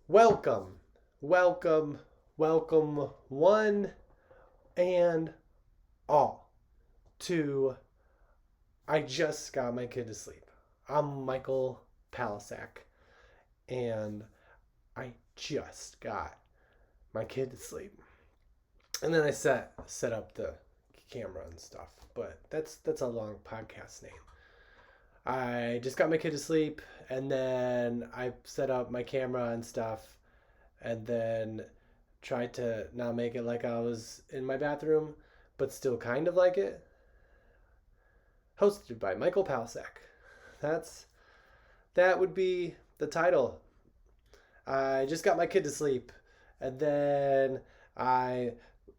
Welcome, welcome, welcome, one and all to I Just Got My Kid to Sleep. I'm Michael Palisak, and I just got my kid to sleep. And then I set up the camera and stuff, but that's a long podcast name. I just got my kid to sleep, and then I set up my camera and stuff, and then tried to not make it like I was in my bathroom, but still kind of like it. Hosted by Michael Palsak. That's that would be the title. I just got my kid to sleep, and then I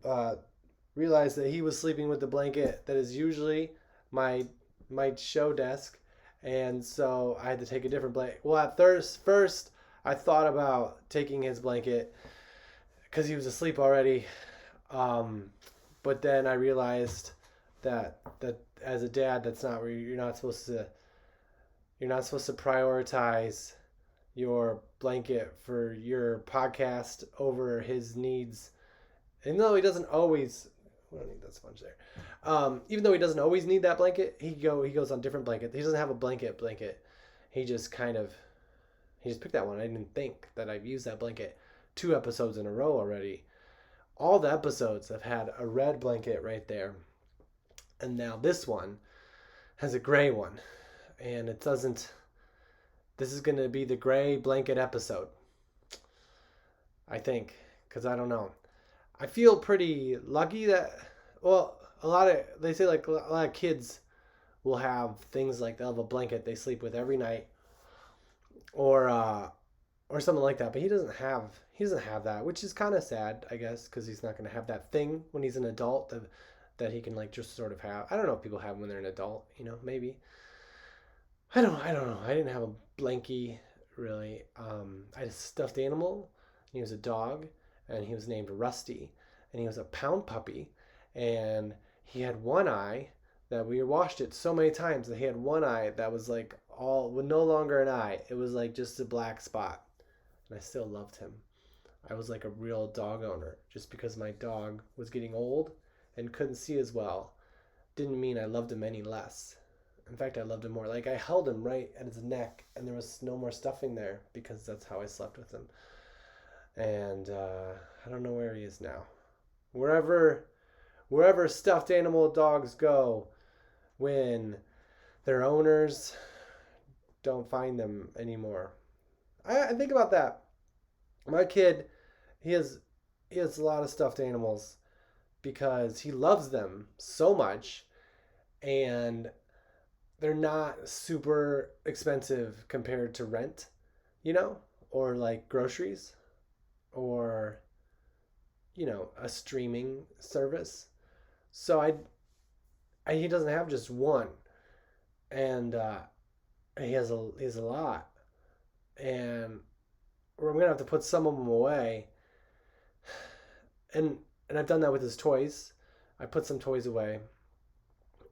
uh, realized that he was sleeping with the blanket that is usually my my show desk, and so I had to take a different blanket. Well, at first I thought about taking his blanket because he was asleep already. Um, but then I realized that as a dad, that's not where you're not supposed to prioritize your blanket for your podcast over his needs. And though he doesn't always, we don't need that sponge there. Even though he doesn't always need that blanket, he goes on different blanket. He doesn't have a blanket. He just kind of he just picked that one. I didn't think that I've used that blanket 2 episodes in a row already. All the episodes have had a red blanket right there, and now this one has a gray one, and it doesn't. This is going to be the gray blanket episode, I think, because I don't know. I feel pretty lucky that, well, they say like a lot of kids will have things like they'll have a blanket they sleep with every night, or or something like that. But he doesn't have that, which is kind of sad, I guess, because he's not going to have that thing when he's an adult that he can like just sort of have. I don't know if people have when they're an adult, maybe. I don't know. I didn't have a blankie really. I had a stuffed animal. He was a dog, and he was named Rusty, and he was a pound puppy, and he had one eye that we washed it so many times that he had one eye that was like all with no longer an eye. It was like just a black spot, and I still loved him. I was like a real dog owner just because my dog was getting old and couldn't see as well. Didn't mean I loved him any less. In fact, I loved him more. Like I held him right at his neck, and there was no more stuffing there because that's how I slept with him. And I don't know where he is now. Wherever wherever stuffed animal dogs go when their owners don't find them anymore. I think about that. My kid, he has he has a lot of stuffed animals because he loves them so much, and they're not super expensive compared to rent, you know, or like groceries, or a streaming service. So he doesn't have just one, and he has a lot, and I'm gonna have to put some of them away, and I've done that with his toys. I put some toys away,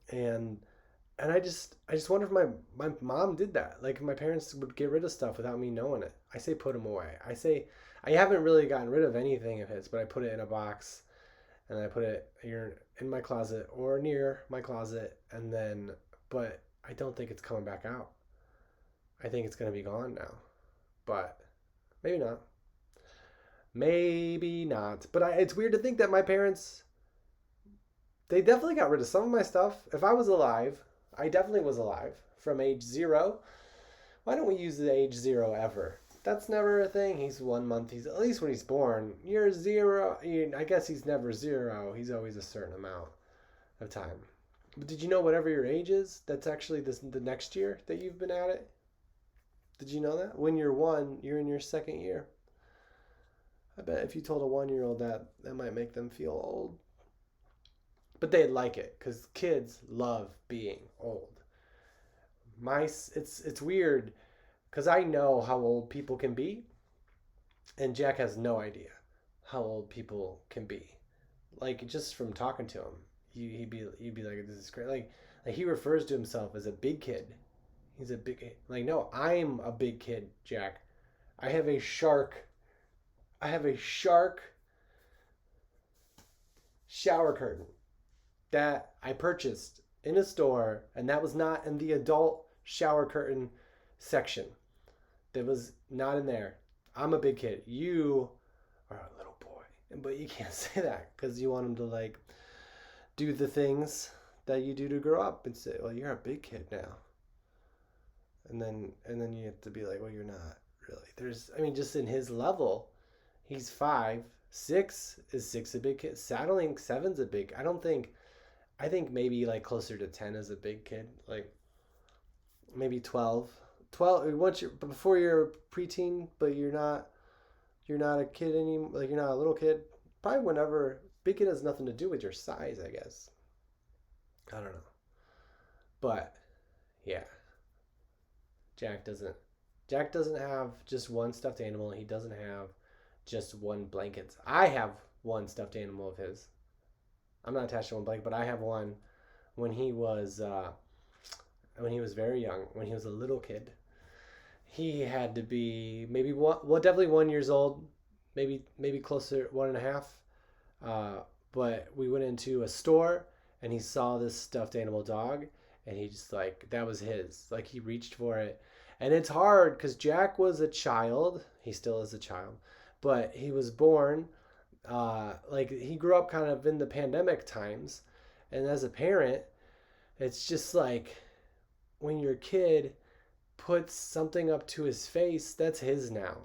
and I just wonder if my mom did that. Like my parents would get rid of stuff without me knowing it. I say put them away. I say I haven't really gotten rid of anything of his, but I put it in a box, and I put it here in my closet or near my closet, and then but I don't think it's coming back out. I think it's gonna be gone now, but maybe not. Maybe not. But it's weird to think that my parents, they definitely got rid of some of my stuff. If I was alive, I definitely was alive from age 0. Why don't we use the age 0 ever? That's never a thing. He's 1 month. He's at least when he's born. You're 0. I guess he's never 0. He's always a certain amount of time. But did you know whatever your age is, that's actually the next year that you've been at it? Did you know that? When you're 1, you're in your second year. I bet if you told a 1-year old that, that might make them feel old. But they'd like it because kids love being old. It's weird because I know how old people can be, and Jack has no idea how old people can be. Like just from talking to him, he'd be like, "This is great." Like he refers to himself as a big kid. He's a big, like, no, I'm a big kid, Jack. I have a shark. I have a shark shower curtain that I purchased in a store, and that was not in the adult shower curtain section. That was not in there. I'm a big kid. You are a little boy, but you can't say that because you want him to like do the things that you do to grow up and say, "Well, you're a big kid now," and then you have to be like, "Well, you're not really." I mean, just in his level, he's 5. 6 is a big kid. Saddling 7's a big. I think maybe like closer to 10 is a big kid. Like maybe 12. 12 once you're before you're a preteen, but you're not a kid anymore. Like you're not a little kid. Probably whenever big kid has nothing to do with your size, I guess. I don't know, but yeah, Jack doesn't. Jack doesn't have just one stuffed animal. He doesn't have just one blanket. I have one stuffed animal of his. I'm not attached to one blanket, but I have one when he was very young, when he was a little kid. He had to be maybe one, well, definitely 1 years old, maybe closer 1.5. But we went into a store and he saw this stuffed animal dog, and he just like that was his. Like he reached for it, and it's hard because Jack was a child. He still is a child, but he was born. Like he grew up kind of in the pandemic times, and as a parent, it's just like when your kid puts something up to his face, that's his now.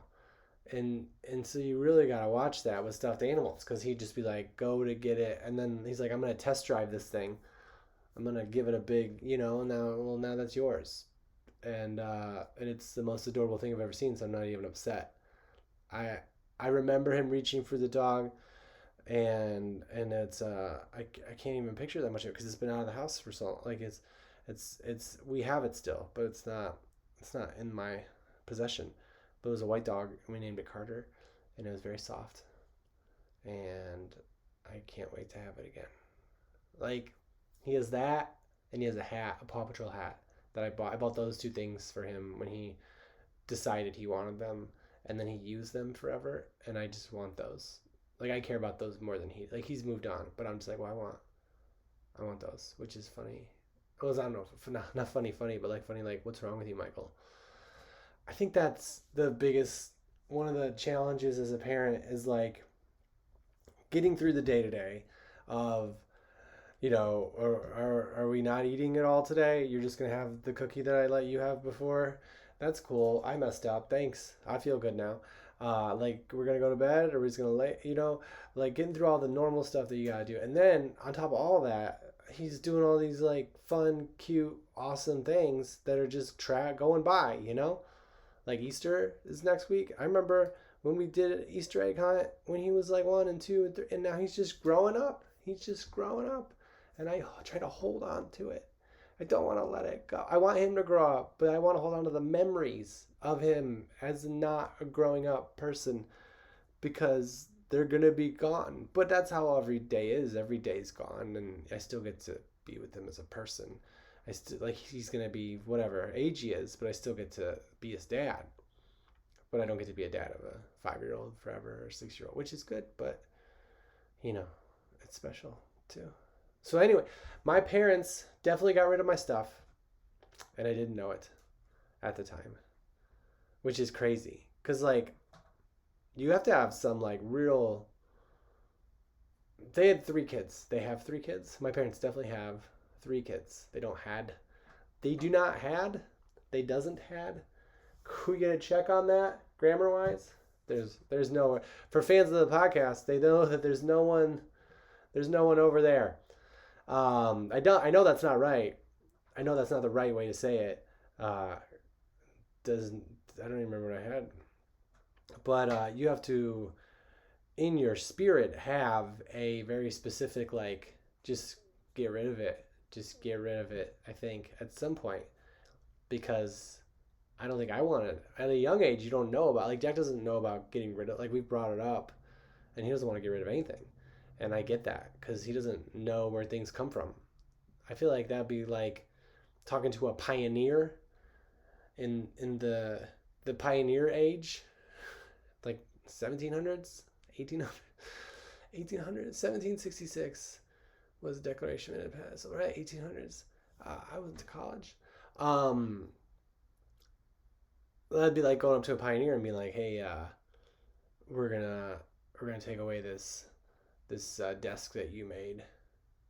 And so you really gotta watch that with stuffed animals because he'd just be like, go to get it, and then he's like, I'm gonna test drive this thing. I'm gonna give it a big, now that's yours, and it's the most adorable thing I've ever seen. So I'm not even upset. I I remember him reaching for the dog, and I can't even picture that much of it because it's been out of the house for so long. Like it's we have it still, but it's not in my possession. But it was a white dog, and we named it Carter, and it was very soft, and I can't wait to have it again. Like he has that, and he has a hat, a Paw Patrol hat that I bought. I bought those two things for him when he decided he wanted them, and then he used them forever, and I just want those. Like I care about those more than he's moved on, but I'm just like, well, I want those, which is funny. Well, I don't know, not funny, but like funny, like what's wrong with you, Michael? I think that's the biggest one of the challenges as a parent is like getting through the day to day of are we not eating it all today? You're just gonna have the cookie that I let you have before. That's cool. I messed up. Thanks. I feel good now. Like we're gonna go to bed, or we're just gonna lay. Like getting through all the normal stuff that you gotta do, and then on top of all that, he's doing all these like fun, cute, awesome things that are just going by. Like Easter is next week. I remember when we did an Easter egg hunt when he was like 1 and 2 and 3, and now he's just growing up. He's just growing up, and I try to hold on to it. I don't want to let it go. I want him to grow up, but I want to hold on to the memories of him as not a growing up person because they're gonna be gone. But that's how every day is. Every day's gone, and I still get to be with him as a person. I still like he's gonna be whatever age he is, but I still get to be his dad. But I don't get to be a dad of a 5-year old forever or 6-year old, which is good. But you know, it's special too. So anyway, my parents definitely got rid of my stuff, and I didn't know it at the time, which is crazy. Cause like you have to have some like real. They had 3 kids. They have 3 kids. My parents definitely have 3 kids. They don't had. They do not had. They doesn't had. Could we get a check on that grammar wise? There's no for fans of the podcast. They know that there's no one. There's no one over there. I know that's not right. I know that's not the right way to say it. Uh, doesn't I don't even remember what I had. But you have to, in your spirit, have a very specific like just get rid of it. Just get rid of it. I think at some point because I don't think I want it at a young age. You don't know about like Jack doesn't know about getting rid of like we brought it up, and he doesn't want to get rid of anything, and I get that because he doesn't know where things come from. I feel like that'd be like talking to a pioneer in the pioneer age, like 1700s, 1800, 1766 was the Declaration of Independence. All right, 1800s. I went to college. Um, that'd be like going up to a pioneer and be like, "Hey, we're gonna we're gonna take away this desk that you made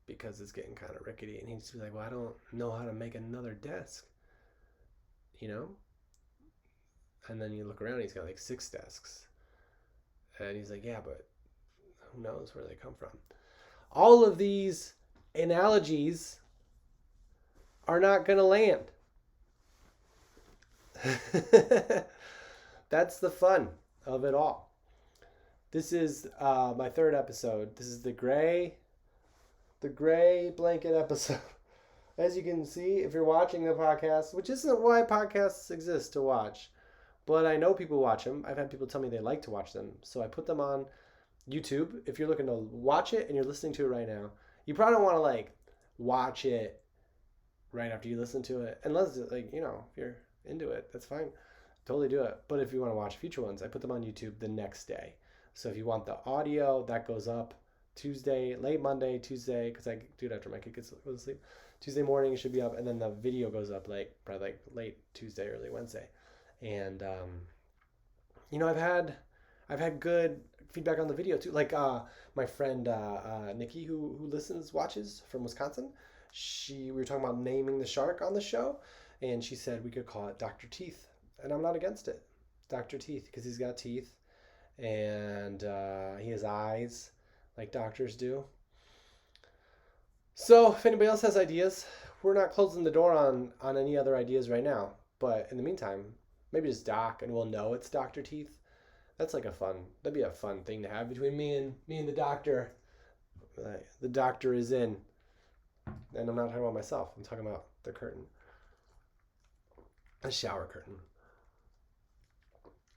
because it's getting kind of rickety." And he'd just be like, "Well, I don't know how to make another desk, you know." And then you look around, he's got like 6 desks, and he's like, "Yeah, but who knows where they come from?" All of these analogies are not gonna land. That's the fun of it all. This is my third episode. This is the gray blanket episode. As you can see, if you're watching the podcast, which isn't why podcasts exist to watch, but I know people watch them. I've had people tell me they like to watch them, so I put them on YouTube. If you're looking to watch it and you're listening to it right now, you probably don't want to like watch it right after you listen to it, unless like if you're into it, that's fine. Totally do it. But if you want to watch future ones, I put them on YouTube the next day. So if you want the audio, that goes up Tuesday, late Monday, Tuesday, because I do it after my kid goes to sleep. Tuesday morning it should be up, and then the video goes up probably like late Tuesday, early Wednesday. And I've had good feedback on the video too. Like my friend Nikki, who watches from Wisconsin. We were talking about naming the shark on the show, and she said we could call it Dr. Teeth, and I'm not against it. Dr. Teeth, because he's got teeth, and he has eyes like doctors do. So if anybody else has ideas, we're not closing the door on any other ideas right now. But in the meantime, maybe just Doc, and we'll know it's Dr. Teeth. That'd be a fun thing to have between me and the doctor. The doctor is in. And I'm not talking about myself. I'm talking about the curtain. A shower curtain.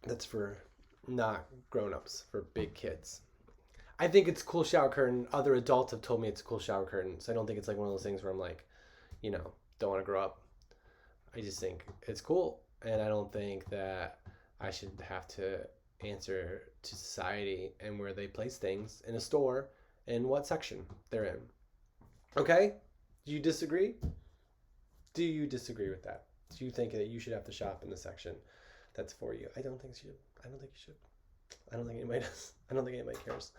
That's for not grown-ups, for big kids. I think it's a cool shower curtain. Other adults have told me it's a cool shower curtain. So I don't think it's like one of those things where I'm like, don't want to grow up. I just think it's cool. And I don't think that I should have to answer to society and where they place things in a store and what section they're in. Okay? Do you disagree? Do you disagree with that? Do you think that you should have to shop in the section that's for you? I don't think you should. I don't think you should. I don't think anybody does. I don't think anybody cares.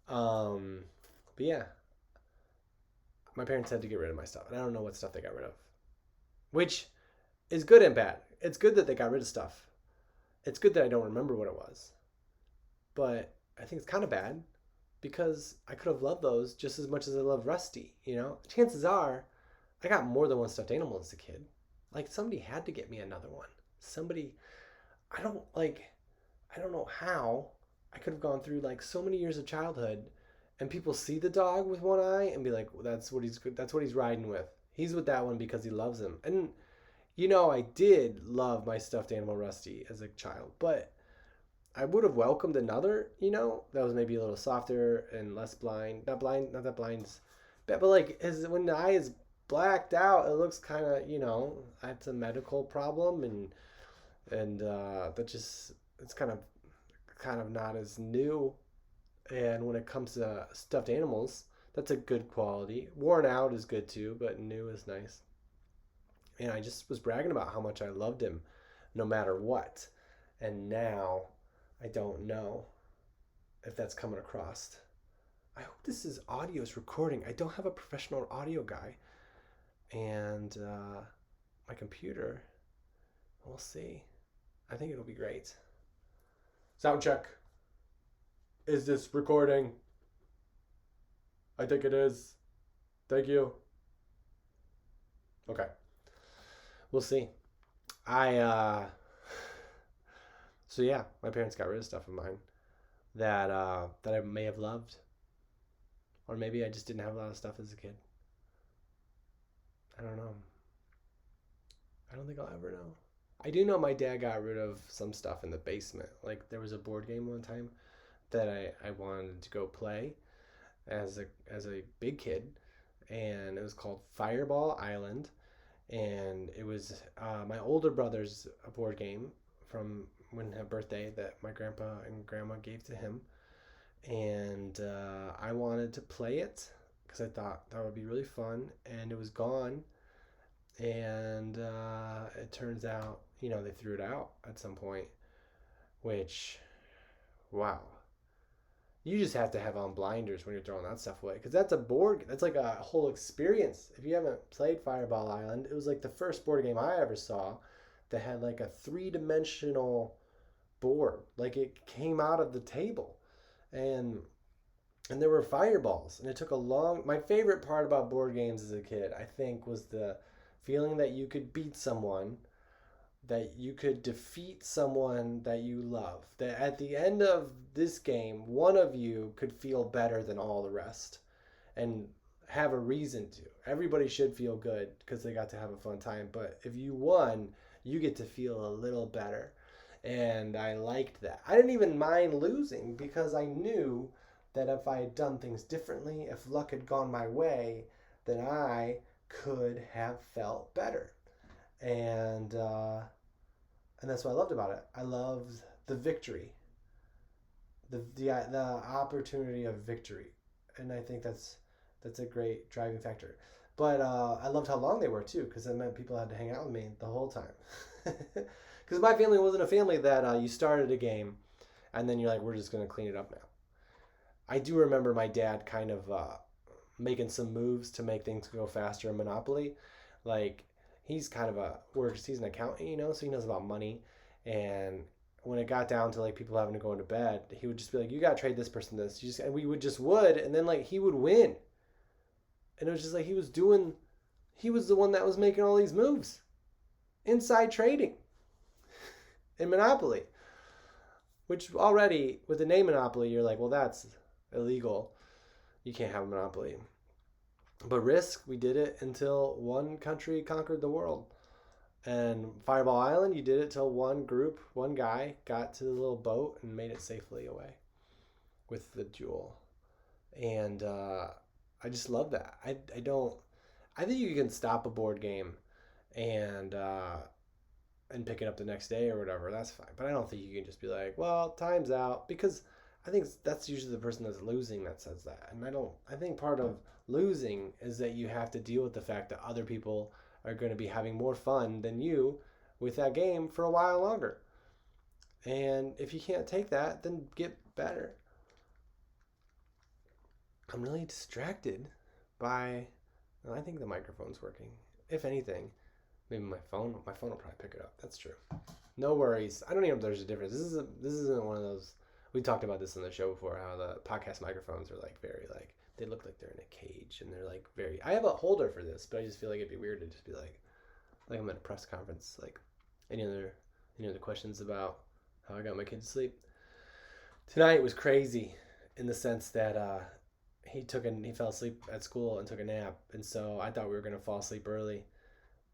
But yeah, my parents had to get rid of my stuff, and I don't know what stuff they got rid of, which is good and bad. It's good that they got rid of stuff. It's good that I don't remember what it was, but I think it's kind of bad because I could have loved those just as much as I love Rusty. Chances are I got more than one stuffed animal as a kid. Like somebody had to get me another one. I don't know how I could have gone through like so many years of childhood, and people see the dog with one eye and be like, well, that's what he's riding with. He's with that one because he loves him. And I did love my stuffed animal Rusty as a child, but I would have welcomed another, that was maybe a little softer and less blind. Not that blind's bad, but like when the eye is blacked out, it looks kind of, that's a medical problem, and that just, it's kind of not as new. And when it comes to stuffed animals, that's a good quality. Worn out is good too, but new is nice. And I just was bragging about how much I loved him no matter what. And now I don't know if that's coming across. I hope this is audio is recording. I don't have a professional audio guy. And my computer, we'll see. I think it'll be great. Sound check. Is this recording? I think it is. Thank you. Okay. We'll see. So yeah, my parents got rid of stuff of mine that I may have loved. Or maybe I just didn't have a lot of stuff as a kid. I don't know. I don't think I'll ever know. I do know my dad got rid of some stuff in the basement. Like there was a board game one time that I wanted to go play as a big kid, and it was called Fireball Island, and it was my older brother's board game from when a birthday that my grandpa and grandma gave to him, and I wanted to play it because I thought that would be really fun, and it was gone, and it turns out, they threw it out at some point, which, wow. You just have to have on blinders when you're throwing that stuff away because that's a board. That's like a whole experience. If you haven't played Fireball Island, it was like the first board game I ever saw that had like a three-dimensional board. Like it came out of the table, and there were fireballs, and it took a long. My favorite part about board games as a kid, I think, was the feeling that you could beat someone, that you could defeat someone that you love. That at the end of this game, one of you could feel better than all the rest and have a reason to. Everybody should feel good because they got to have a fun time. But if you won, you get to feel a little better. And I liked that. I didn't even mind losing because I knew that if I had done things differently, if luck had gone my way, then I could have felt better. And that's what I loved about it. I loved the victory, the opportunity of victory, and I think that's a great driving factor. But I loved how long they were too, because it meant people had to hang out with me the whole time. Because my family wasn't a family that you started a game and then you're like, we're just gonna clean it up now. I do remember my dad kind of making some moves to make things go faster in Monopoly. Like he's kind of he's an accountant, so he knows about money. And when it got down to like people having to go into bed, he would just be like, you gotta trade this person this. And we would, and then like he would win. And it was just like he was the one that was making all these moves. Inside trading in Monopoly. Which already, with the name Monopoly, you're like, well, that's illegal. You can't have a Monopoly. But Risk, we did it until one country conquered the world. And Fireball Island, you did it till one guy got to the little boat and made it safely away with the jewel. And I just love that. I think you can stop a board game and pick it up the next day or whatever. That's fine. But I don't think you can just be like, well, time's out, because I think that's usually the person that's losing that says that. And I think part of losing is that you have to deal with the fact that other people are going to be having more fun than you with that game for a while longer. And if you can't take that, then get better. I'm really distracted by, I think the microphone's working. If anything, maybe my phone will probably pick it up. That's true. No worries. I don't even know if there's a difference. This isn't one of those. We talked about this on the show before, how the podcast microphones are like very like, they look like they're in a cage, and they're like very. I have a holder for this, but I just feel like it'd be weird to just be like I'm at a press conference. Like any other questions about how I got my kid to sleep? Tonight was crazy in the sense that he fell asleep at school and took a nap, and so I thought we were gonna fall asleep early,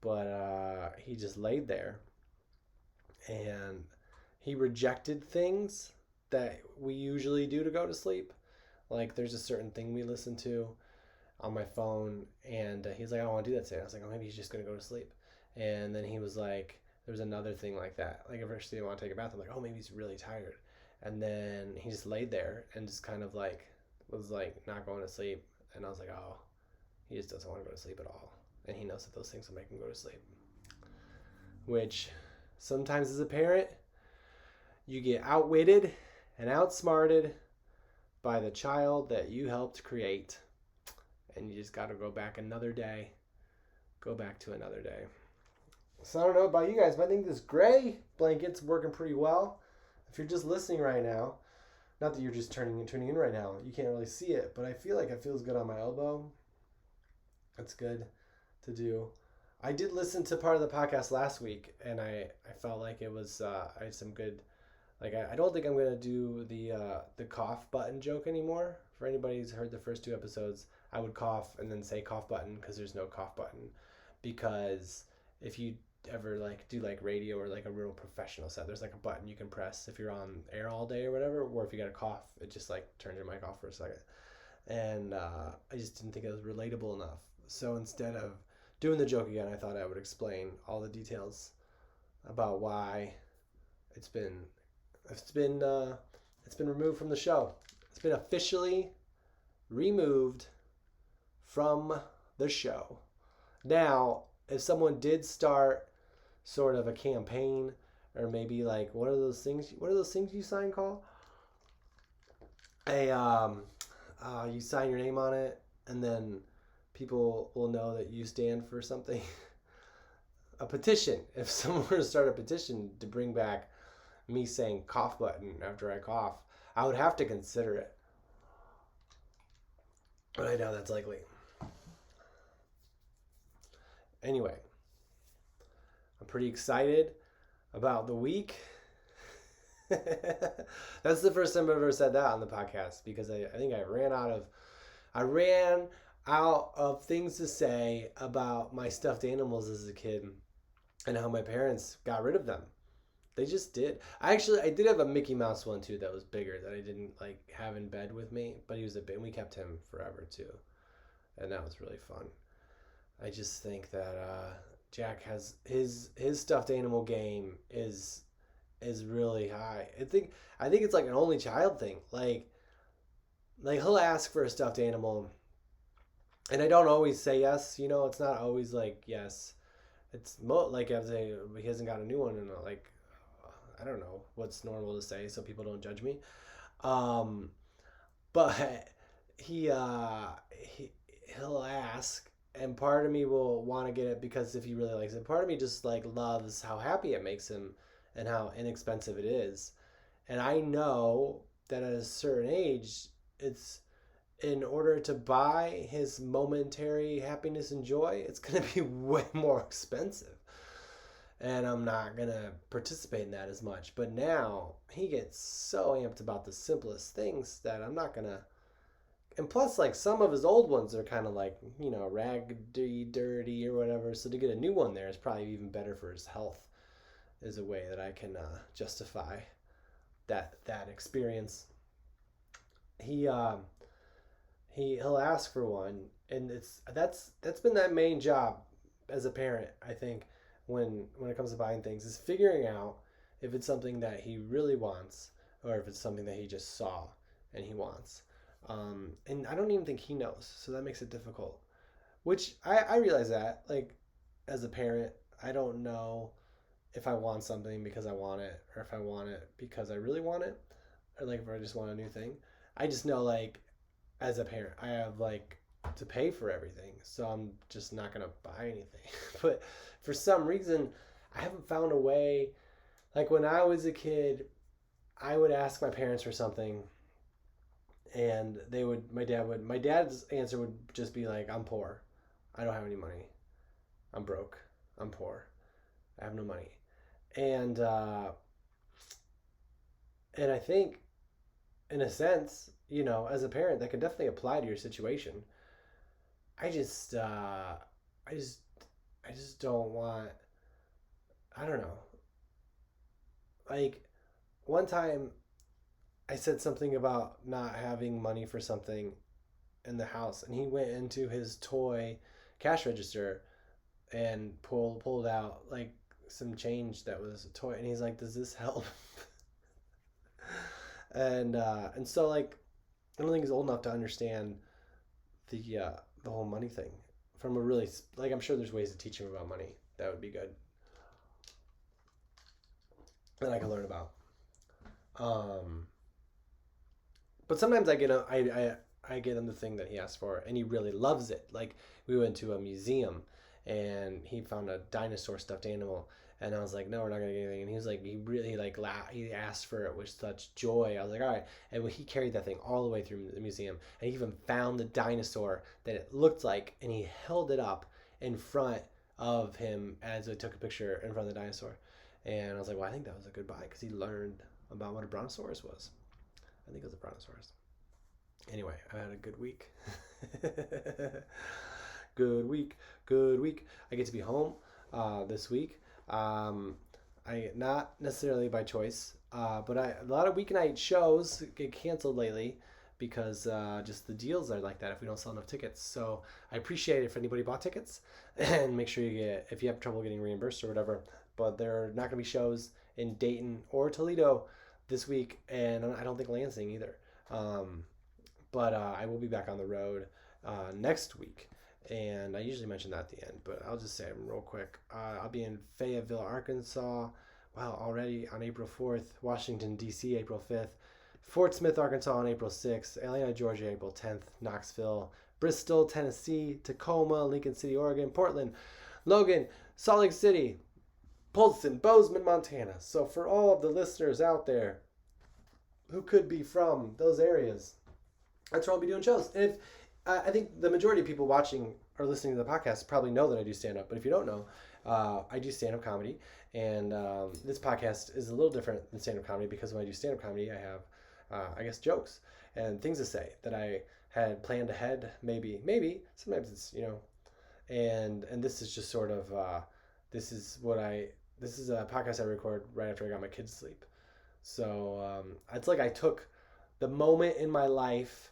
but he just laid there, and he rejected things that we usually do to go to sleep. Like there's a certain thing we listen to on my phone, and he's like, I don't want to do that today. I was like, oh, maybe he's just gonna go to sleep. And then he was like, there was another thing like that. Like if I didn't want to take a bath, I'm like, oh, maybe he's really tired. And then he just laid there and just kind of like was like not going to sleep. And I was like, oh, he just doesn't want to go to sleep at all. And he knows that those things will make him go to sleep. Which sometimes as a parent, you get outwitted and outsmarted by the child that you helped create. And you just got to go back another day. Go back to another day. So I don't know about you guys, but I think this gray blanket's working pretty well. If you're just listening right now, not that you're just tuning in right now, you can't really see it, but I feel like it feels good on my elbow. That's good to do. I did listen to part of the podcast last week, and I felt like it was I had some good. Like I don't think I'm gonna do the cough button joke anymore. For anybody who's heard the first 2 episodes, I would cough and then say cough button because there's no cough button. Because if you ever like do like radio or like a real professional set, there's like a button you can press if you're on air all day or whatever, or if you got a cough, it just like turns your mic off for a second. And I just didn't think it was relatable enough. So instead of doing the joke again, I thought I would explain all the details about why It's been it's been it's been removed from the show. It's been officially removed from the show. Now, if someone did start sort of a campaign, or maybe like what are those things? What are those things you sign called? A you sign your name on it, and then people will know that you stand for something. A petition. If someone were to start a petition to bring back me saying cough button after I cough, I would have to consider it. But I doubt that's likely. Anyway, I'm pretty excited about the week. That's the first time I've ever said that on the podcast, because I think I ran out of things to say about my stuffed animals as a kid and how my parents got rid of them. They just did. I did have a Mickey Mouse one too that was bigger that I didn't like have in bed with me, but he was a bit. And we kept him forever too, and that was really fun. I just think that Jack has his stuffed animal game is really high. I think it's like an only child thing. Like he'll ask for a stuffed animal, and I don't always say yes. It's not always like yes. It's like if he hasn't got a new one, and like I don't know what's normal to say so people don't judge me. Um, but he'll ask, and part of me will want to get it because if he really likes it. Part of me just like loves how happy it makes him and how inexpensive it is. And I know that at a certain age, it's in order to buy his momentary happiness and joy, it's going to be way more expensive. And I'm not going to participate in that as much. But now he gets so amped about the simplest things that I'm not going to. And plus, like, some of his old ones are kind of like, raggedy, dirty or whatever. So to get a new one there is probably even better for his health, is a way that I can justify that experience. He'll ask for one, and that's been that main job as a parent, I think, when it comes to buying things, is figuring out if it's something that he really wants or if it's something that he just saw and he wants. And I don't even think he knows, so that makes it difficult. Which I realize that, like, as a parent, I don't know if I want something because I want it, or if I want it because I really want it, or like if I just want a new thing. I just know, like, as a parent, I have like to pay for everything, so I'm just not gonna buy anything. But for some reason, I haven't found a way. Like when I was a kid, I would ask my parents for something, and my dad's answer would just be like, "I'm poor, I don't have any money, I'm broke, I'm poor, I have no money," and and I think in a sense, as a parent, that could definitely apply to your situation. I just, I just, I just don't want. I don't know. Like one time, I said something about not having money for something in the house, and he went into his toy cash register and pulled out like some change that was a toy, and he's like, "Does this help?" And so like I don't think he's old enough to understand the whole money thing from a really like I'm sure there's ways to teach him about money that would be good that I can learn about. Um, but sometimes I get him the thing that he asked for, and he really loves it. Like we went to a museum, and he found a dinosaur stuffed animal, and I was like, no, we're not gonna get anything. And he was like, he really like he asked for it with such joy. I was like, all right. And he carried that thing all the way through the museum, and he even found the dinosaur that it looked like, and he held it up in front of him as I took a picture in front of the dinosaur. And I was like, well, I think that was a good buy because he learned about what a brontosaurus was. I think it was a brontosaurus. Anyway, I had a good week. Good week. Good week. I get to be home this week. I not necessarily by choice, but a lot of weeknight shows get canceled lately because just the deals are like that if we don't sell enough tickets. So I appreciate it if anybody bought tickets, and make sure you get if you have trouble getting reimbursed or whatever. But there are not going to be shows in Dayton or Toledo this week, and I don't think Lansing either. Um, but I will be back on the road next week. And I usually mention that at the end, but I'll just say them real quick. I'll be in Fayetteville, Arkansas. Wow, already on April 4th. Washington, D.C., April 5th. Fort Smith, Arkansas on April 6th. Atlanta, Georgia, April 10th. Knoxville, Bristol, Tennessee. Tacoma, Lincoln City, Oregon. Portland, Logan, Salt Lake City, Polson, Bozeman, Montana. So for all of the listeners out there who could be from those areas, that's where I'll be doing shows. And if I think the majority of people watching or listening to the podcast probably know that I do stand up, but if you don't know, I do stand up comedy, and this podcast is a little different than stand up comedy because when I do stand up comedy, I have, I guess, jokes and things to say that I had planned ahead. Maybe sometimes it's and this is just sort of this is a podcast I record right after I got my kids to sleep. So it's like I took the moment in my life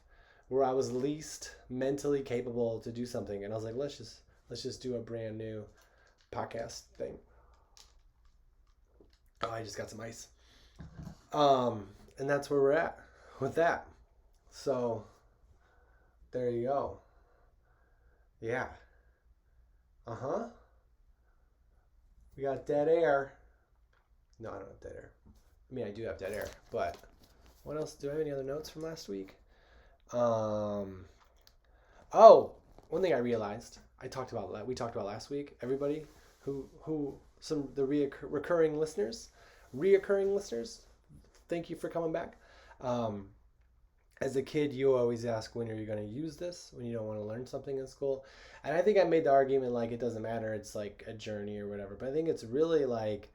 where I was least mentally capable to do something, and I was like, let's just do a brand new podcast thing. Oh, I just got some ice. And that's where we're at with that. So there you go. Yeah. Uh-huh. We got dead air. No, I don't have dead air. I mean, I do have dead air, but what else? Do I have any other notes from last week? Oh, one thing I realized we talked about last week. Everybody reoccurring listeners, thank you for coming back. As a kid, you always ask, when are you going to use this when you don't want to learn something in school? And I think I made the argument like it doesn't matter, it's like a journey or whatever. But I think it's really like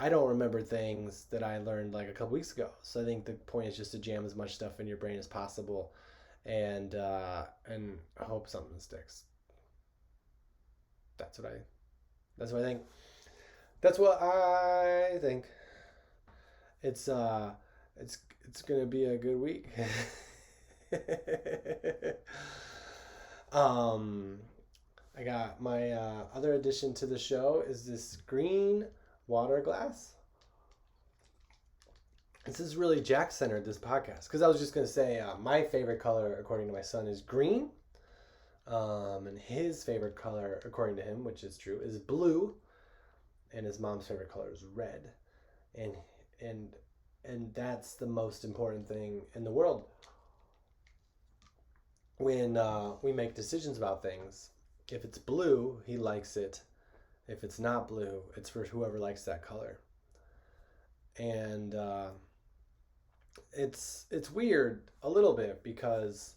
I don't remember things that I learned like a couple weeks ago. So I think the point is just to jam as much stuff in your brain as possible, and hope something sticks. That's what I think. That's what I think. It's gonna be a good week. I got my other addition to the show is this green water glass. This is really Jack centered, this podcast, because I was just gonna say my favorite color according to my son is green, and his favorite color according to him, which is true, is blue, and his mom's favorite color is red, and that's the most important thing in the world when we make decisions about things. If it's blue, he likes it. If it's not blue, it's for whoever likes that color. And it's weird a little bit because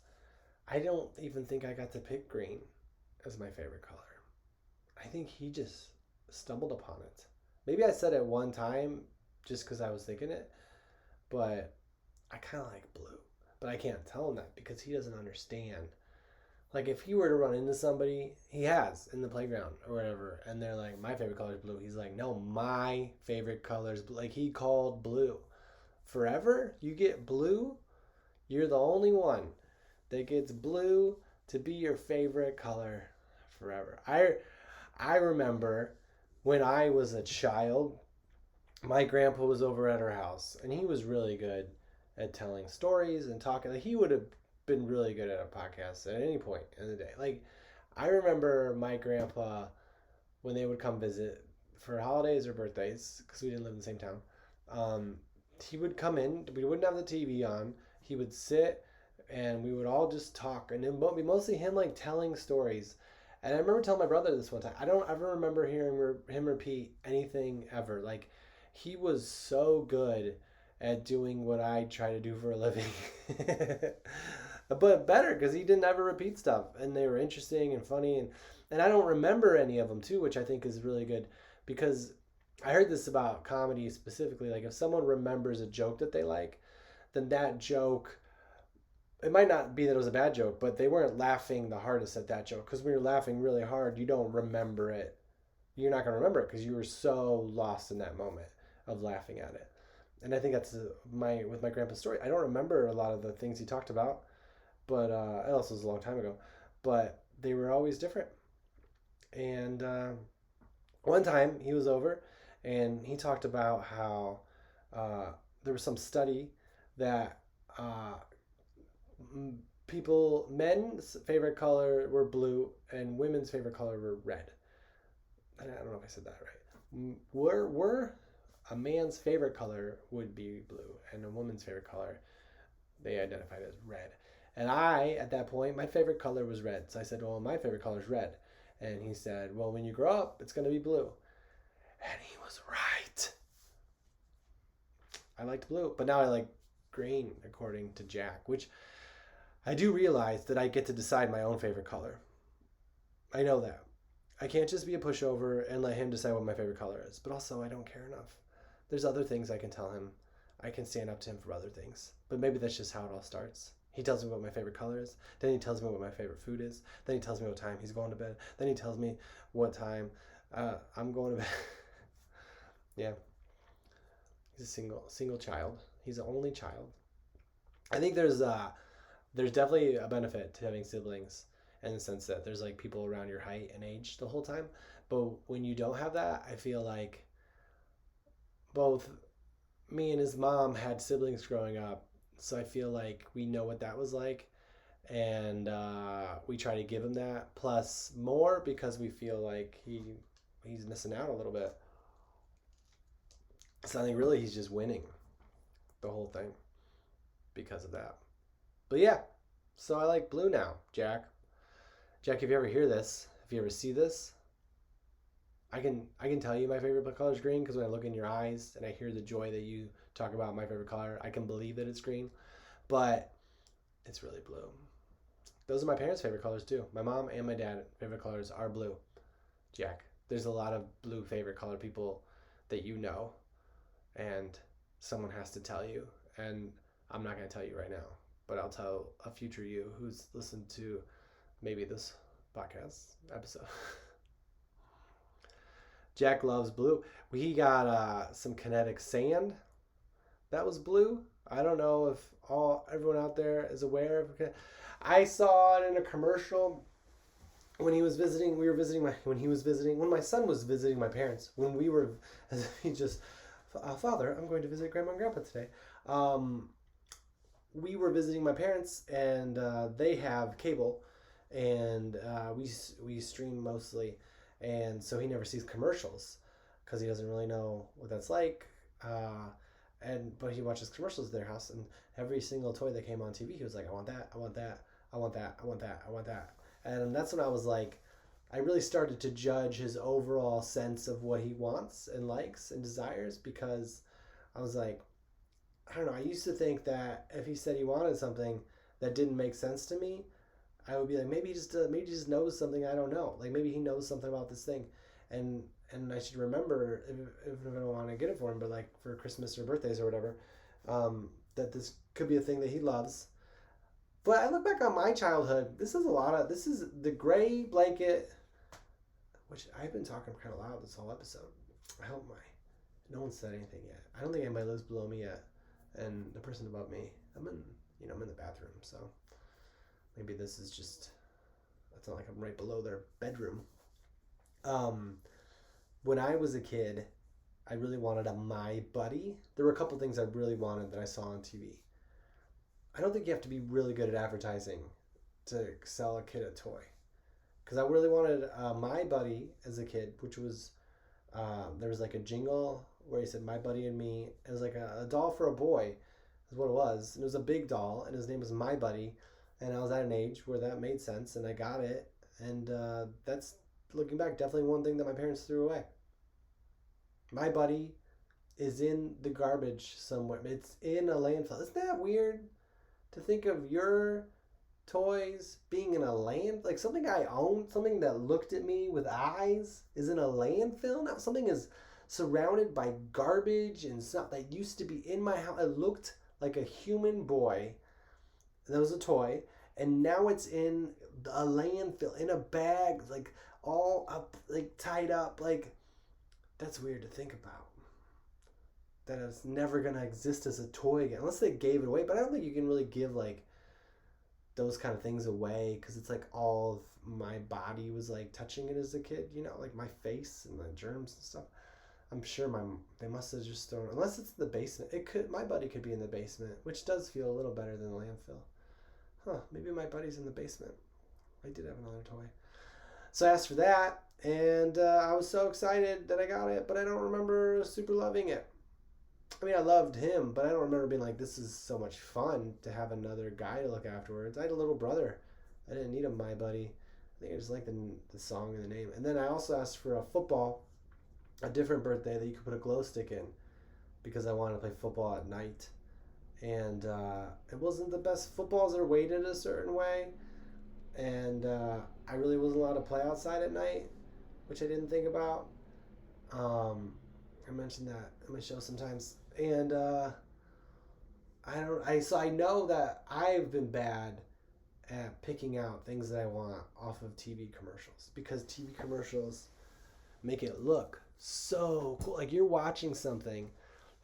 I don't even think I got to pick green as my favorite color. I think he just stumbled upon it. Maybe I said it one time just because I was thinking it, but I kind of like blue. But I can't tell him that because he doesn't understand. Like if he were to run into somebody, he has in the playground or whatever, and they're like, my favorite color is blue. He's like, no, my favorite color is blue. Like he called blue. Forever, you get blue, you're the only one that gets blue to be your favorite color forever. I remember when I was a child, my grandpa was over at our house, and he was really good at telling stories and talking. Like he would have been really good at a podcast at any point in the day. Like I remember my grandpa when they would come visit for holidays or birthdays, because we didn't live in the same town. He would come in. We wouldn't have the TV on. He would sit, and we would all just talk, and it would be mostly him like telling stories. And I remember telling my brother this one time. I don't ever remember hearing him repeat anything ever. Like he was so good at doing what I try to do for a living. But better because he didn't ever repeat stuff, and they were interesting and funny, and I don't remember any of them too, which I think is really good, because I heard this about comedy specifically. Like if someone remembers a joke that they like, then that joke, it might not be that it was a bad joke, but they weren't laughing the hardest at that joke, because when you're laughing really hard, you don't remember it. You're not going to remember it because you were so lost in that moment of laughing at it. And I think that's with my grandpa's story. I don't remember a lot of the things he talked about, but it also was a long time ago. But they were always different. And one time he was over, and he talked about how there was some study that uh, men's favorite color were blue and women's favorite color were red. I don't know if I said that right. Were a man's favorite color would be blue, and a woman's favorite color they identified as red. And I, at that point, my favorite color was red. So I said, well, my favorite color is red. And he said, well, when you grow up, it's going to be blue. And he was right. I liked blue, but now I like green, according to Jack, which I do realize that I get to decide my own favorite color. I know that. I can't just be a pushover and let him decide what my favorite color is. But also, I don't care enough. There's other things I can tell him. I can stand up to him for other things. But maybe that's just how it all starts. He tells me what my favorite color is. Then he tells me what my favorite food is. Then he tells me what time he's going to bed. Then he tells me what time I'm going to bed. Yeah. He's a single child. He's the only child. I think there's definitely a benefit to having siblings in the sense that there's like people around your height and age the whole time. But when you don't have that, I feel like both me and his mom had siblings growing up, so I feel like we know what that was like, and we try to give him that plus more because we feel like he's missing out a little bit. So I think really he's just winning the whole thing because of that. But yeah, so I like blue now, Jack. Jack, if you ever hear this, if you ever see this, I can tell you my favorite color is green because when I look in your eyes and I hear the joy that you talk about my favorite color, I can believe that it's green, but it's really blue. Those are my parents' favorite colors too. My mom and my dad favorite colors are blue. Jack, there's a lot of blue favorite color people that you know, and someone has to tell you, and I'm not going to tell you right now, but I'll tell a future you who's listened to maybe this podcast episode. Jack loves blue. We got some kinetic sand that was blue. I don't know if everyone out there is aware of it. I saw it in a commercial when he was visiting. When my son was visiting my parents. When we were, he just, Father, I'm going to visit Grandma and Grandpa today. We were visiting my parents, and they have cable, and we stream mostly, and so he never sees commercials because he doesn't really know what that's like. But he watches commercials at their house, and every single toy that came on TV, he was like, I want that, I want that, I want that, I want that, I want that. And that's when I was like, I really started to judge his overall sense of what he wants and likes and desires, because I was like, I don't know, I used to think that if he said he wanted something that didn't make sense to me, I would be like, maybe he just knows something I don't know. Like maybe he knows something about this thing, and I should remember if I don't want to get it for him, but like for Christmas or birthdays or whatever, that this could be a thing that he loves. But I look back on my childhood. This is the gray blanket, which I've been talking kind of loud this whole episode. I hope no one said anything yet. I don't think anybody lives below me yet, and the person above me, I'm in the bathroom, so maybe this is just, it's not like I'm right below their bedroom. When I was a kid, I really wanted a My Buddy. There were a couple things I really wanted that I saw on TV. I don't think you have to be really good at advertising to sell a kid a toy. Because I really wanted My Buddy as a kid, which was, there was like a jingle where he said, My Buddy and Me. It was like a doll for a boy, is what it was. And it was a big doll, and his name was My Buddy. And I was at an age where that made sense, and I got it. And that's, looking back, definitely one thing that my parents threw away. My Buddy is in the garbage somewhere. It's in a landfill. Isn't that weird to think of your toys being in a land, like something I owned, something that looked at me with eyes, is in a landfill now? Something is surrounded by garbage and stuff that used to be in my house. It looked like a human boy. That was a toy, and now it's in a landfill in a bag, like all up, like tied up. Like, that's weird to think about. That it's never gonna exist as a toy again, unless they gave it away. But I don't think you can really give like those kind of things away, because it's like all of my body was like touching it as a kid, like my face and the germs and stuff. I'm sure they must have just thrown, unless it's the basement. It could, my buddy could be in the basement, which does feel a little better than the landfill. Huh? Maybe my buddy's in the basement. I did have another toy. So I asked for that, and I was so excited that I got it, but I don't remember super loving it. I mean, I loved him, but I don't remember being like, this is so much fun to have another guy to look afterwards. I had a little brother. I didn't need a my buddy. I think I just liked the song and the name. And then I also asked for a football, a different birthday that you could put a glow stick in, because I wanted to play football at night. And it wasn't the best. Footballs are weighted a certain way, and I really wasn't allowed to play outside at night, which I didn't think about. I mentioned that in my show sometimes, and so I know that I've been bad at picking out things that I want off of TV commercials, because TV commercials make it look so cool. Like, you're watching something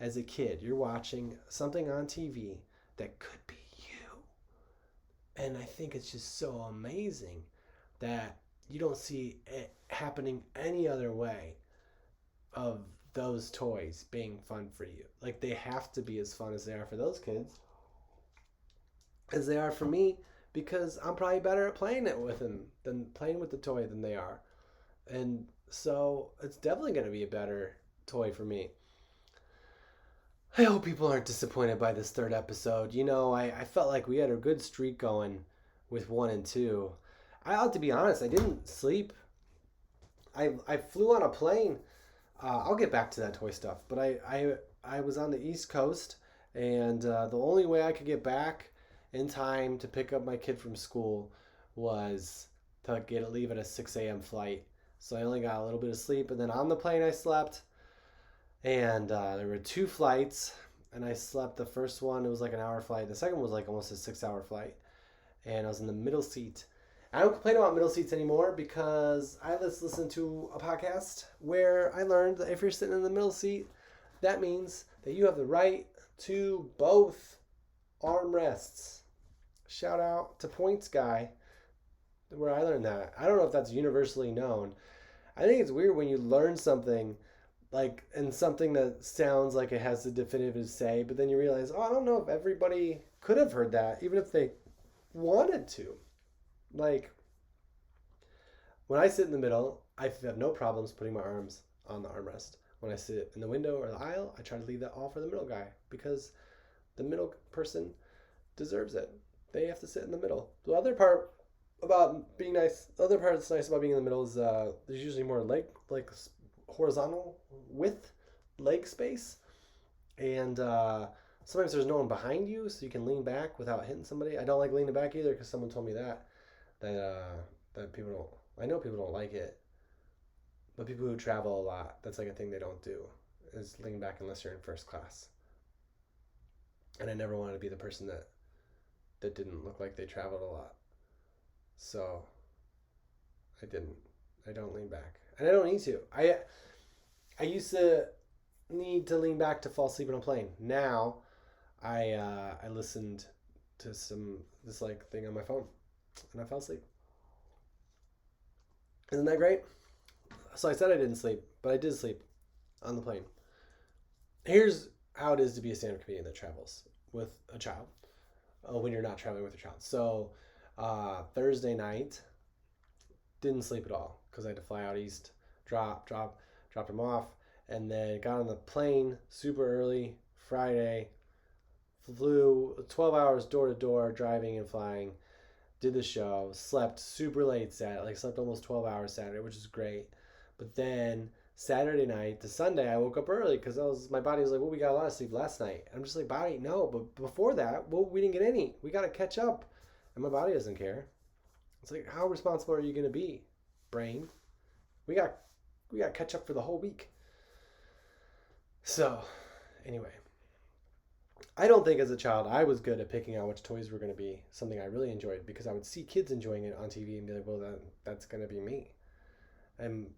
as a kid, you're watching something on TV that could be you. And I think it's just so amazing that you don't see it happening any other way of those toys being fun for you. Like, they have to be as fun as they are for those kids as they are for me, because I'm probably better at playing it with them than playing with the toy than they are. And so it's definitely going to be a better toy for me. I hope people aren't disappointed by this third episode. You know, I felt like we had a good streak going with 1 and 2. I ought to be honest, I didn't sleep. I flew on a plane. I'll get back to that toy stuff. But I was on the East Coast, and the only way I could get back in time to pick up my kid from school was to leave at a 6 a.m. flight. So I only got a little bit of sleep, and then on the plane I slept. And there were 2 flights, and I slept the first one. It was like an hour flight. The second one was like almost a 6-hour flight, and I was in the middle seat. I don't complain about middle seats anymore, because I just listened to a podcast where I learned that if you're sitting in the middle seat, that means that you have the right to both armrests. Shout out to Points Guy, where I learned that. I don't know if that's universally known. I think it's weird when you learn something and something that sounds like it has the definitive say, but then you realize, I don't know if everybody could have heard that, even if they wanted to. Like, when I sit in the middle, I have no problems putting my arms on the armrest. When I sit in the window or the aisle, I try to leave that all for the middle guy, because the middle person deserves it. They have to sit in the middle. The other part about being nice, the other part that's nice about being in the middle is there's usually more horizontal width leg space, and sometimes there's no one behind you, so you can lean back without hitting somebody. I don't like leaning back either, because someone told me that people don't. I know people don't like it, but people who travel a lot, that's like a thing they don't do, is lean back unless you're in first class. And I never wanted to be the person that didn't look like they traveled a lot, so I didn't. I don't lean back, and I don't need to. I used to need to lean back to fall asleep on a plane. Now, I listened to this thing on my phone, and I fell asleep. Isn't that great? So I said I didn't sleep, but I did sleep on the plane. Here's how it is to be a stand-up comedian that travels with a child when you're not traveling with a child. So Thursday night, didn't sleep at all, because I had to fly out east, dropped him off, and then got on the plane super early Friday, flew 12 hours door to door, driving and flying, did the show, slept super late Saturday, slept almost 12 hours Saturday, which is great. But then Saturday night to Sunday, I woke up early, because my body was like, well, we got a lot of sleep last night. And I'm just like, body, no, but before that, well, we didn't get any. We got to catch up. And my body doesn't care. It's like, how responsible are you going to be, brain? We got to catch up for the whole week. So, anyway, I don't think as a child I was good at picking out which toys were going to be something I really enjoyed, because I would see kids enjoying it on TV and be like, well, that's going to be me. And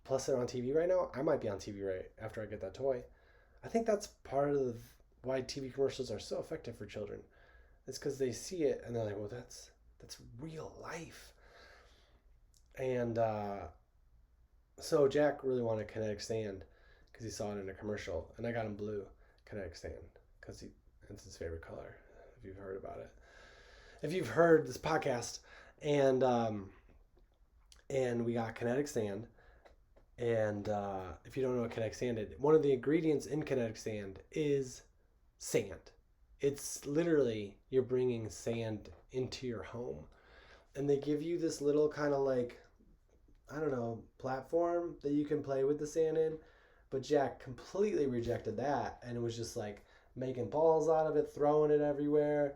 plus they're on TV right now. I might be on TV right after I get that toy. I think that's part of why TV commercials are so effective for children. It's because they see it and they're like, well, that's real life. And so Jack really wanted a kinetic stand, because he saw it in a commercial, and I got him blue kinetic sand because it's his favorite color. If you've heard about it, if you've heard this podcast, and and we got kinetic sand, and if you don't know what kinetic sand is, one of the ingredients in kinetic sand is sand. It's literally you're bringing sand into your home, and they give you this little kind of like, I don't know, platform that you can play with the sand in. But Jack completely rejected that, and it was just like making balls out of it, throwing it everywhere.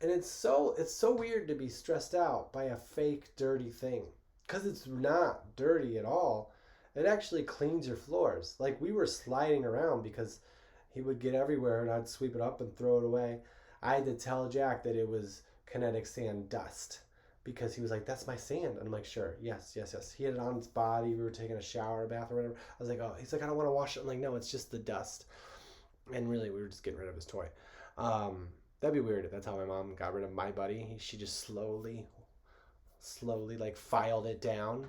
And it's so weird to be stressed out by a fake dirty thing, because it's not dirty at all. It actually cleans your floors. Like, we were sliding around because he would get everywhere, and I'd sweep it up and throw it away. I had to tell Jack that it was kinetic sand dust, because he was like, "That's my sand." And I'm like, "Sure, yes, yes, yes." He had it on his body. We were taking a shower, a bath, or whatever. I was like, "Oh," he's like, "I don't want to wash it." I'm like, "No, it's just the dust." And really, we were just getting rid of his toy. That'd be weird if that's how my mom got rid of my buddy. She just slowly like filed it down.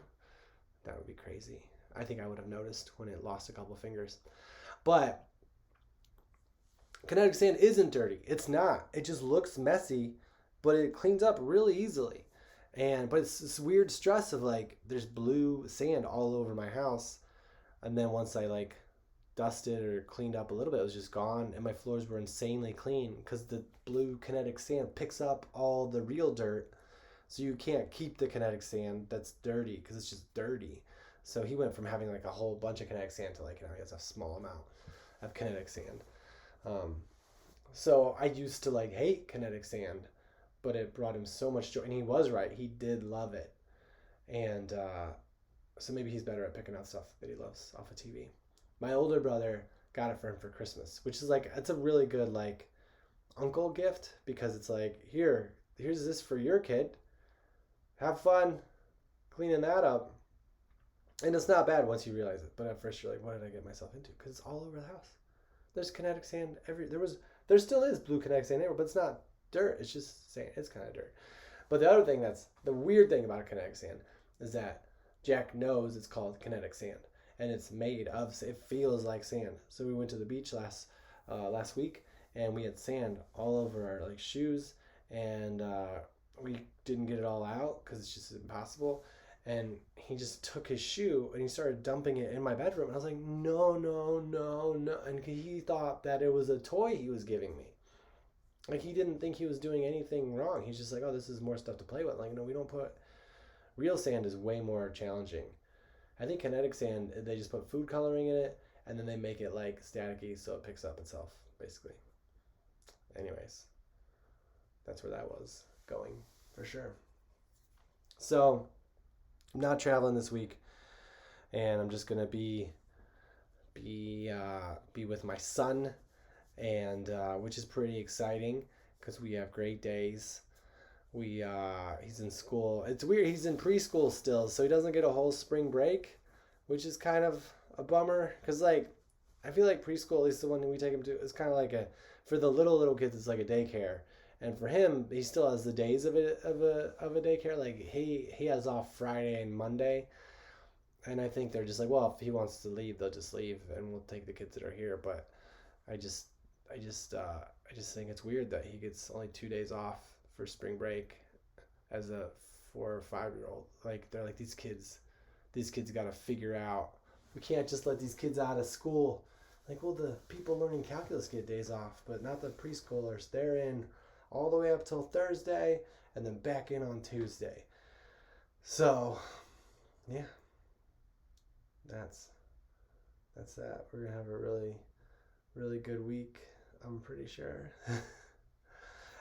That would be crazy. I think I would have noticed when it lost a couple of fingers. But kinetic sand isn't dirty. It's not. It just looks messy, but it cleans up really easily. But it's this weird stress of like, there's blue sand all over my house, and then once I like dusted or cleaned up a little bit, it was just gone, and my floors were insanely clean because the blue kinetic sand picks up all the real dirt, so you can't keep the kinetic sand that's dirty because it's just dirty. So he went from having like a whole bunch of kinetic sand to like, he has a small amount of kinetic sand. So I used to like hate kinetic sand, but it brought him so much joy, and he was right. He did love it, and so maybe he's better at picking out stuff that he loves off of TV. My older brother got it for him for Christmas, which is like, it's a really good like uncle gift, because it's like, here's this for your kid. Have fun cleaning that up. And it's not bad once you realize it. But at first you're like, what did I get myself into? Because it's all over the house. There's kinetic sand there still is blue kinetic sand everywhere, but it's not dirt. It's just sand. It's kind of dirt. But the other thing that's the weird thing about kinetic sand is that Jack knows it's called kinetic sand, and it's made of, it feels like sand. So we went to the beach last week, and we had sand all over our like shoes, and we didn't get it all out because it's just impossible. And he just took his shoe and he started dumping it in my bedroom. And I was like, no, no, no, no. And he thought that it was a toy he was giving me. Like, he didn't think he was doing anything wrong. He's just like, oh, this is more stuff to play with. Like, no, we don't put... Real sand is way more challenging. I think kinetic sand, they just put food coloring in it, and then they make it like staticky so it picks up itself, basically. Anyways, that's where that was going for sure. So I'm not traveling this week, and I'm just gonna be with my son, and which is pretty exciting because we have great days. He's in school. It's weird. He's in preschool still, so he doesn't get a whole spring break, which is kind of a bummer. Cause like, I feel like preschool, at least the one that we take him to, is kind of like for the little kids, it's like a daycare. And for him, he still has the days of a daycare. Like he has off Friday and Monday, and I think they're just like, well, if he wants to leave, they'll just leave, and we'll take the kids that are here. But I just think it's weird that he gets only 2 days off for spring break as a 4 or 5 year old. Like, they're like, these kids got to figure out, we can't just let these kids out of school. Like, well, the people learning calculus get days off, but not the preschoolers. They're in all the way up till Thursday and then back in on Tuesday. So yeah, that's that. We're gonna have a really, really good week, I'm pretty sure.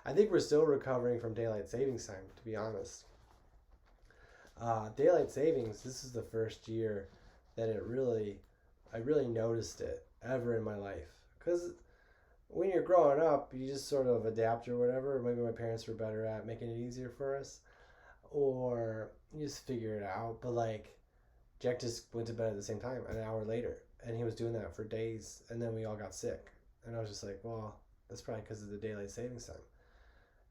I think we're still recovering from daylight savings time, to be honest. Daylight savings, this is the first year that I really noticed it ever in my life. Because when you're growing up, you just sort of adapt or whatever. Maybe my parents were better at making it easier for us, or you just figure it out. But like, Jack just went to bed at the same time an hour later, and he was doing that for days, and then we all got sick. And I was just like, well, that's probably because of the daylight savings time.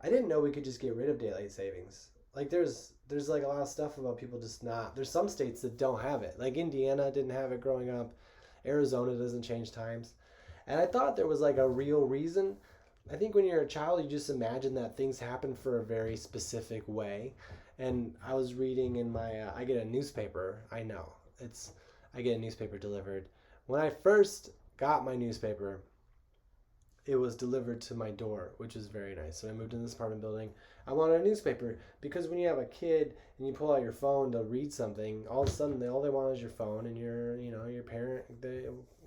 I didn't know we could just get rid of daylight savings. Like, there's like a lot of stuff about people just not. There's some states that don't have it. Like Indiana didn't have it growing up. Arizona doesn't change times. And I thought there was like a real reason. I think when you're a child, you just imagine that things happen for a very specific way. And I was reading in my, I get a newspaper. I know it's, I get a newspaper delivered. When I first got my newspaper, it was delivered to my door, which is very nice. So I moved in this apartment building. I wanted a newspaper because when you have a kid and you pull out your phone to read something, all of a sudden all they want is your phone, and your parent,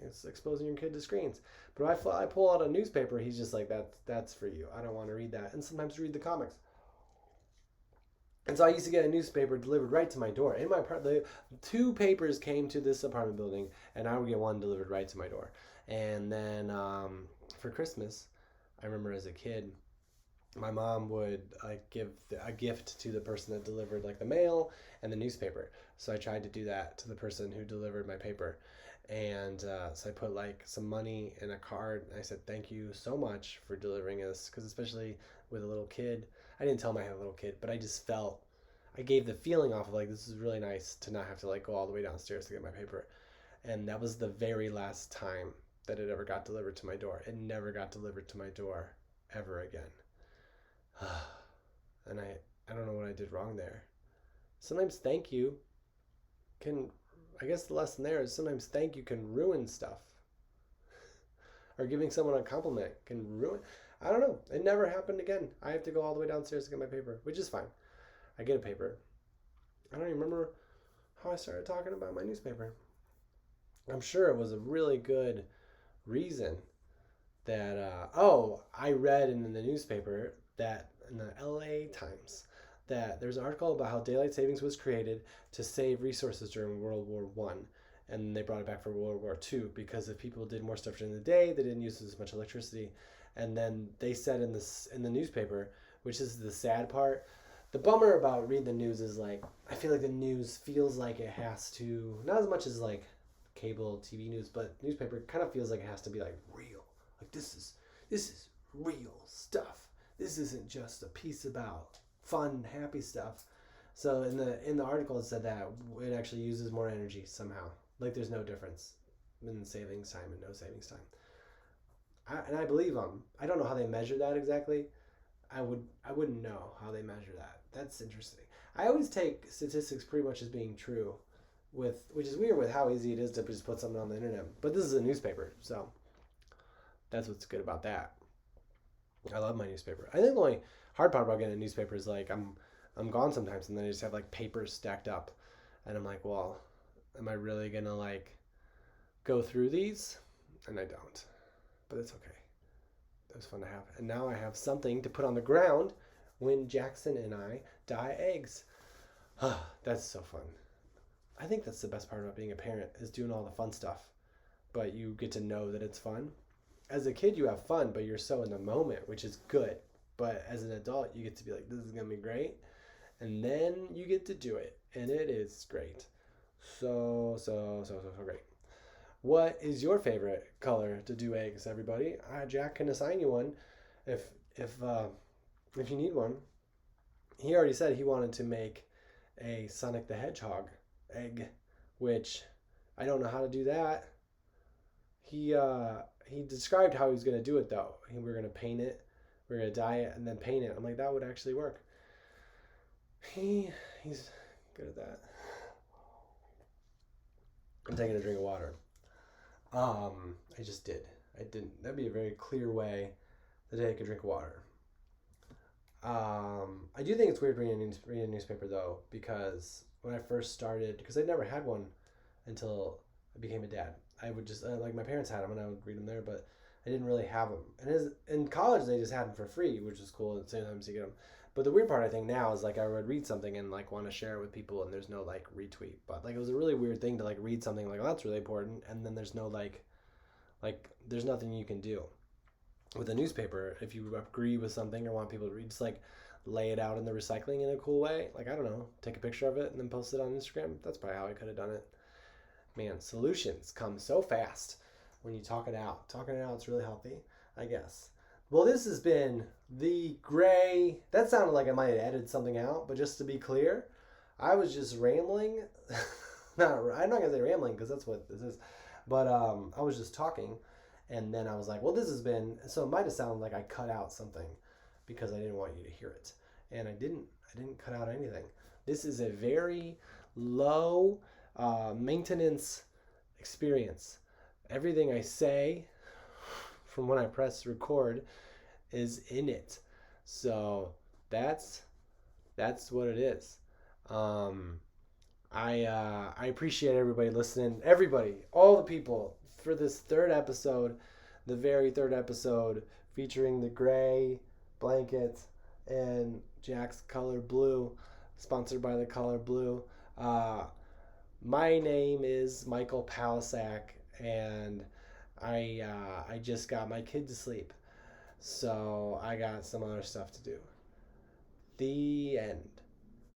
it's exposing your kid to screens. But if I pull out a newspaper, he's just like, that's for you. I don't want to read that. And sometimes read the comics. And so I used to get a newspaper delivered right to my door. In my apartment, two papers came to this apartment building, and I would get one delivered right to my door. And then for Christmas, I remember as a kid, my mom would give a gift to the person that delivered like the mail and the newspaper. So I tried to do that to the person who delivered my paper. And so I put like some money in a card. And I said, thank you so much for delivering this. Because especially with a little kid, I didn't tell him I had a little kid, but I just felt, I gave the feeling off of like, this is really nice to not have to like go all the way downstairs to get my paper. And that was the very last time that it ever got delivered to my door. It never got delivered to my door ever again. And I don't know what I did wrong there. Sometimes thank you can, I guess the lesson there is sometimes thank you can ruin stuff. Or giving someone a compliment can ruin. I don't know. It never happened again. I have to go all the way downstairs to get my paper, which is fine. I get a paper. I don't even remember how I started talking about my newspaper. I'm sure it was a really good reason that, I read in the newspaper that in the LA Times that there's an article about how daylight savings was created to save resources during World War One, and they brought it back for World War Two because if people did more stuff during the day, they didn't use as much electricity. And then they said in the newspaper, which is the sad part, the bummer about reading the news is like I feel like the news feels like it has to, not as much as like cable TV news, but newspaper kind of feels like it has to be like real. Like this is real stuff. This isn't just a piece about fun, happy stuff. So in the article it said that it actually uses more energy somehow. Like there's no difference in savings time and no savings time. And I believe them. I don't know how they measure that exactly. I wouldn't know how they measure that. That's interesting. I always take statistics pretty much as being true, which is weird with how easy it is to just put something on the internet. But this is a newspaper, so that's what's good about that. I love my newspaper. I think the only hard part about getting a newspaper is like I'm gone sometimes, and then I just have like papers stacked up, and I'm like, well, am I really gonna like go through these? And I don't, but it's okay. That was fun to have, and now I have something to put on the ground when Jackson and I dye eggs. That's so fun. I think that's the best part about being a parent is doing all the fun stuff, but you get to know that it's fun. As a kid, you have fun, but you're so in the moment, which is good. But as an adult, you get to be like, this is going to be great. And then you get to do it. And it is great. So great. What is your favorite color to do eggs, everybody? Jack can assign you one if you need one. He already said he wanted to make a Sonic the Hedgehog egg, which I don't know how to do that. He described how he was going to do it, though. We're going to paint it, we're going to dye it, and then paint it. I'm like, that would actually work. He's good at that. I'm taking a drink of water. I just did. I didn't. That'd be a very clear way to take a drink of water. I do think it's weird reading a newspaper, though, because when I first started, because I never had one until I became a dad. I would just, like my parents had them and I would read them there, but I didn't really have them. And in college, they just had them for free, which is cool. And sometimes you get them. But the weird part, I think, now is like I would read something and like want to share it with people and there's no like retweet. But like it was a really weird thing to like read something like, oh, that's really important. And then there's no like there's nothing you can do. With a newspaper, if you agree with something or want people to read, just like lay it out in the recycling in a cool way. Like, I don't know, take a picture of it and then post it on Instagram. That's probably how I could have done it. Man, solutions come so fast when you talk it out. Talking it out is really healthy, I guess. Well, this has been the gray. That sounded like I might have edited something out, but just to be clear, I was just rambling. I'm not going to say rambling because that's what this is. But I was just talking, and then I was like, well, this has been, so it might have sounded like I cut out something because I didn't want you to hear it. And I didn't cut out anything. This is a very low maintenance experience. Everything I say from when I press record is in it. So that's what it is. Um, I appreciate everybody listening. Everybody, all the people for this third episode, the very third episode featuring the gray blanket and Jack's color blue, sponsored by the color blue. My name is Michael Palisak, and I just got my kid to sleep, so I got some other stuff to do. The end.